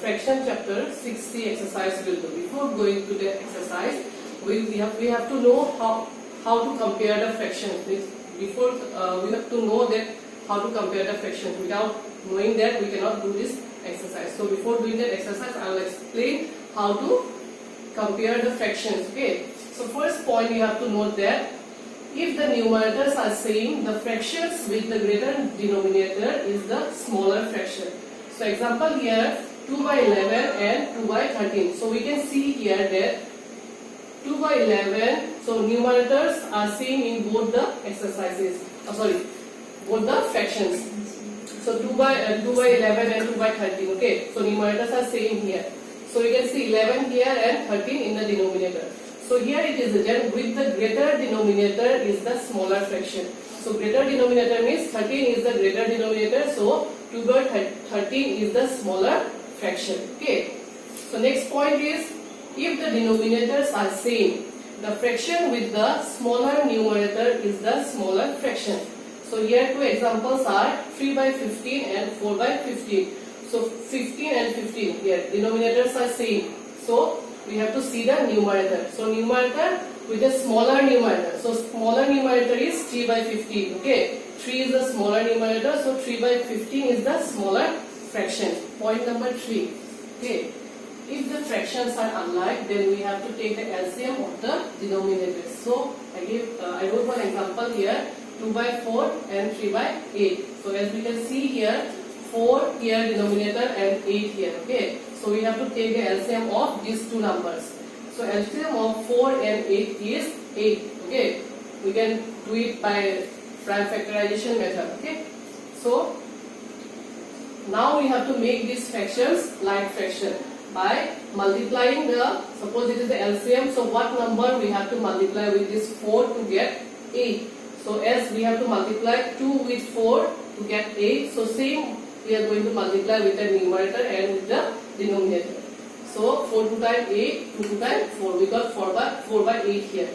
fraction chapter 6C exercise will do. Before going to the exercise, we have to know how to compare the fractions. Before we have to know that how to compare the fractions. Without knowing that, we cannot do this exercise. So before doing that exercise, I will explain how to compare the fractions. Okay. So first point, you have to note that if the numerators are same, the fractions with the greater denominator is the smaller fraction. So example here, 2 by 11 and 2 by 13. So we can see here that 2 by 11, so numerators are same in both the exercises. Both the fractions. So 2 by 11 and 2 by 13. Okay. So numerators are same here. So you can see 11 here and 13 in the denominator. So here it is written with the greater denominator is the smaller fraction. So greater denominator means 13 is the greater denominator. So 2 by 13 is the smaller fraction. Okay. So next point is if the denominators are same, the fraction with the smaller numerator is the smaller fraction. So here two examples are 3 by 15 and 4 by 15. So 15 and 15 here denominators are same. So we have to see the numerator. So numerator with a smaller numerator. So smaller numerator is 3 by 15. Okay. 3 is the smaller numerator. So 3 by 15 is the smaller fraction. Point number 3. Okay. If the fractions are unlike, then we have to take the LCM of the denominators. So I wrote one example here, 2 by 4 and 3 by 8. So as we can see here, 4 here denominator and 8 here. Okay. So we have to take the LCM of these two numbers. So LCM of 4 and 8 is 8. Okay. We can do it by prime factorization method. Okay. So now we have to make these fractions like fraction by multiplying suppose it is the LCM. So what number we have to multiply with this 4 to get 8. So as we have to multiply 2 with 4 to get 8. So same we are going to multiply with the numerator and with the denominator. So 4 to times 8, 2 to times 4. We got 4 by 8 here.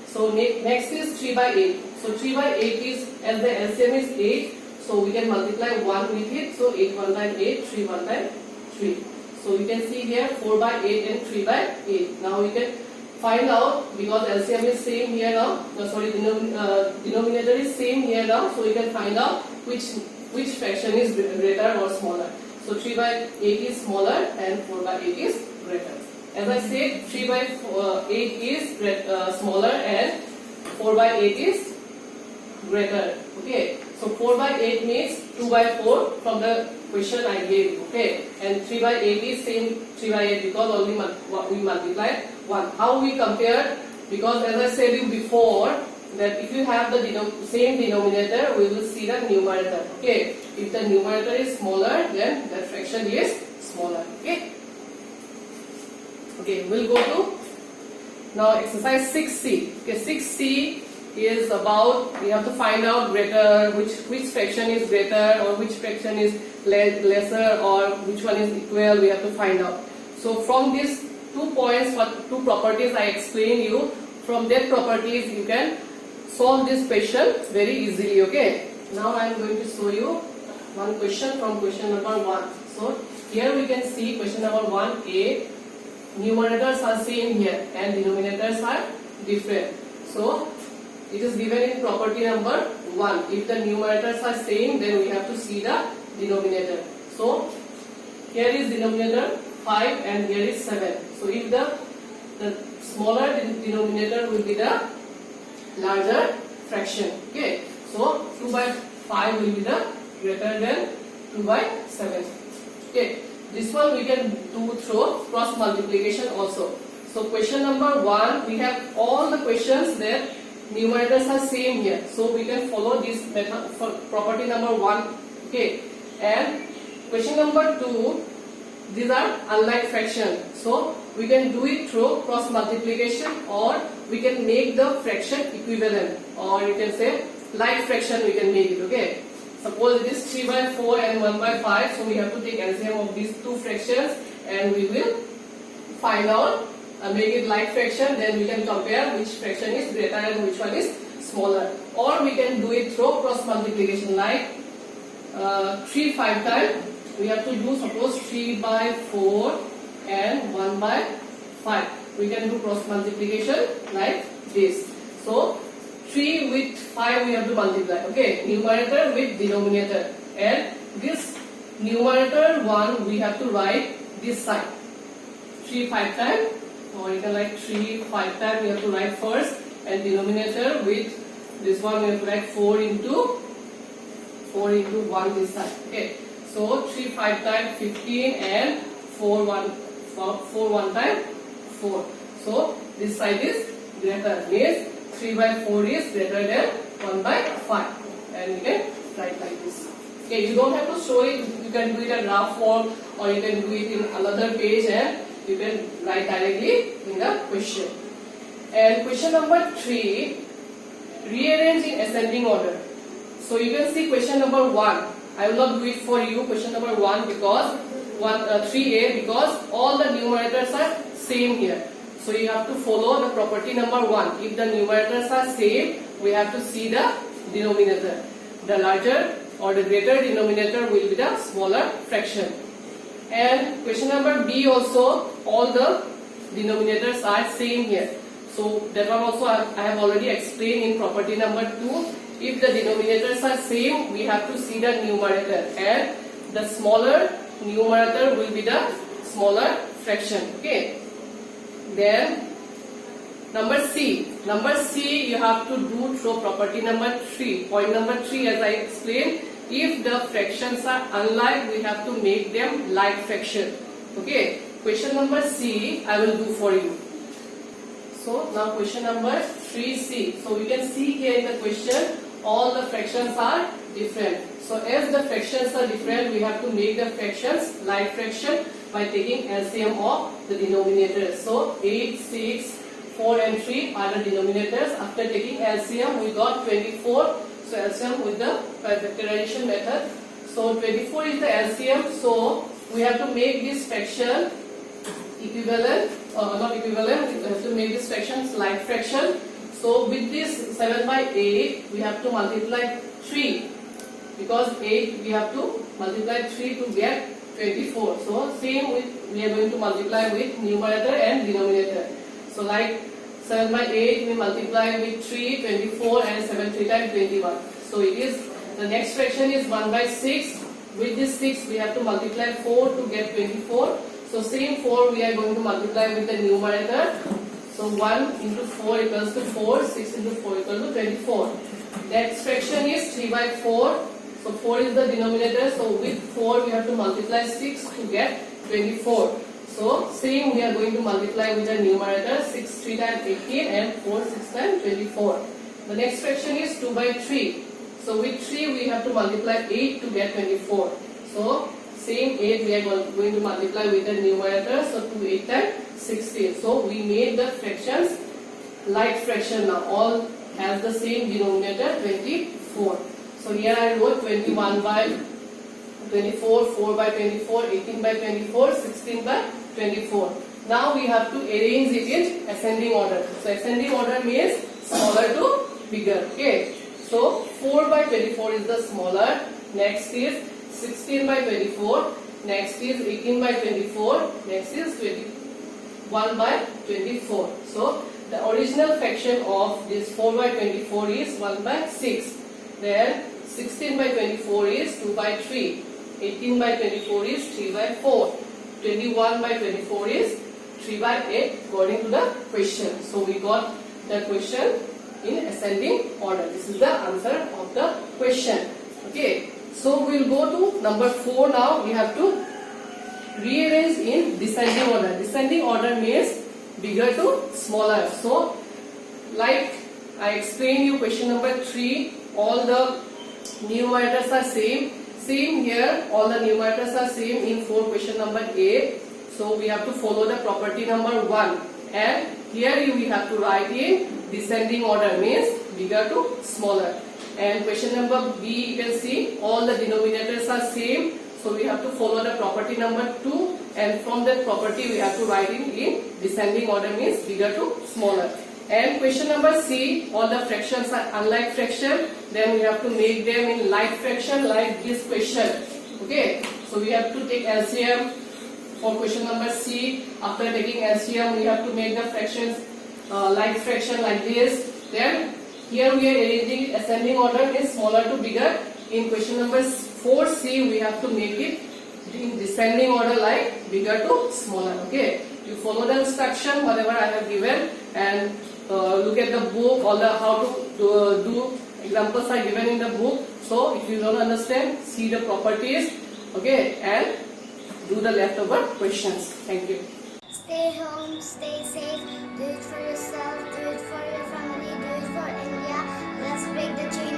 So next is 3 by 8. So 3 by 8 is, as the LCM is 8, so we can multiply 1 with it. So 8 1 times 8, 3 1 times 3. So we can see here 4 by 8 and 3 by 8. Now we can find out, because LCM is same here now. Denominator is same here now. So we can find out which fraction is greater or smaller. So 3 by 8 is smaller and 4 by 8 is greater. As I said, 3 by 8 is smaller and 4 by 8 is greater. Okay. So 4 by 8 means 2 by 4 from the question I gave. Okay. And 3 by 8 is same 3 by 8 because only we multiplied 1. How we compare? Because as I said you before, that if you have the same denominator, we will see the numerator. Okay. If the numerator is smaller, then the fraction is smaller. Okay. Okay. We'll go to now exercise 6C. Okay. 6C is about we have to find out greater which fraction is greater or which fraction is lesser or which one is equal. We have to find out. So from these 2 points, two properties I explained you. From that properties you can solve this question very easily. Okay. Now I am going to show you one question from question number 1. So here we can see question number 1A. Numerators are same here and denominators are different. So it is given in property number 1. If the numerators are same, then we have to see the denominator. So here is denominator 5 and here is 7. So if the smaller denominator will be the larger fraction. Okay. So 2 by 5 will be the greater than 2 by 7. Okay. This one we can do through cross multiplication also. So question number 1, we have all the questions that numerators are same here. So we can follow this method for property number 1. Okay. And question number 2, these are unlike fraction. So we can do it through cross multiplication, or we can make the fraction equivalent, or you can say like fraction we can make it. Okay. Suppose it is 3 by 4 and 1 by 5. So we have to take LCM of these two fractions and we will find out, make it like fraction. Then we can compare which fraction is greater and which one is smaller. Or we can do it through cross multiplication, like 3 5 times we have to do suppose 3 by 4 and 1 by 5. We can do cross multiplication like this. So 3 with 5 we have to multiply. Okay, numerator with denominator, and this numerator 1 we have to write this side. 3 5 times, or you can write 3 5 times. We have to write first, and denominator with this one we have to write 4 into 1 this side. Okay, so 3 5 times 15 and 4 1 time 4. So this side is greater, means 3 by 4 is greater than 1 by 5, and you can write like this. Okay, you don't have to show it. You can do it in graph form, or you can do it in another page, and you can write directly in the question. And question number 3, rearrange in ascending order. So you can see question number 1. I will not do it for you. Question number 1 because 3a, because all the numerators are same here. So you have to follow the property number 1. If the numerators are same, we have to see the denominator. The larger or the greater denominator will be the smaller fraction. And question number B also, all the denominators are same here. So that one also I have already explained in property number 2. If the denominators are same, we have to see the numerator, and the smaller numerator will be the smaller fraction. Okay. Then number C, you have to do through property number 3. Point number 3, as I explained, if the fractions are unlike, we have to make them like fraction. Okay. Question number C, I will do for you. So now question number 3C. So we can see here in the question, all the fractions are different. So as the fractions are different, we have to make the fractions like fraction by taking LCM of the denominators. So 8, 6, 4 and 3 are the denominators. After taking LCM, we got 24. So LCM with the factorization method. So 24 is the LCM. So we have to make this fraction equivalent, not equivalent, we have to make this fractions like fraction. So with this 7 by 8, we have to multiply 3, because 8 we have to multiply 3 to get 24. So same with, we are going to multiply with numerator and denominator. So like 7 by 8 we multiply with 3, 24, and 7 3 times 21. So it is, the next fraction is 1 by 6. With this 6 we have to multiply 4 to get 24. So same 4 we are going to multiply with the numerator. So 1 into 4 equals to 4, 6 into 4 equals to 24. Next fraction is 3 by 4. So 4 is the denominator. So with 4 we have to multiply 6 to get 24. So same we are going to multiply with the numerator. 6 3 times 18 and 4 6 times 24. The next fraction is 2 by 3. So with 3 we have to multiply 8 to get 24. So same 8 we are going to multiply with the numerator. So 2 8 times 16. So we made the fractions like fraction now. All has the same denominator, 24. So here I wrote 21 by 24, 4 by 24, 18 by 24, 16 by 24. Now we have to arrange it in ascending order. So ascending order means smaller to bigger. Okay. So 4 by 24 is the smaller. Next is 16 by 24. Next is 18 by 24. Next is 21 by 24. So the original fraction of this 4 by 24 is 1 by 6. Then 16 by 24 is 2 by 3. 18 by 24 is 3 by 4. 21 by 24 is 3 by 8 according to the question. So we got the question in ascending order. This is the answer of the question. Okay. So we will go to number 4 now. We have to rearrange in descending order. Descending order means bigger to smaller. So like I explained you question number 3, all the numerators are same. Same here, all the numerators are same in 4 question number A. So we have to follow the property number 1. And here we have to write in descending order, means bigger to smaller. And question number B, you can see all the denominators are same. So we have to follow the property number 2. And from that property we have to write in descending order, means bigger to smaller. And question number C, all the fractions are unlike fraction. Then we have to make them in like fraction, like this question. Okay. So we have to take LCM for question number C. After taking LCM, we have to make the fractions like fraction like this. Then here we are arranging it ascending order, is smaller to bigger. In question number 4C, we have to make it in descending order, like bigger to smaller. Okay, you follow the instruction whatever I have given, and look at the book. All the how to do examples are given in the book. So if you don't understand, see the properties, okay, and do the leftover questions. Thank you. Stay home, stay safe, do it for yourself, do it for your family, do it for India. Let's break the chain.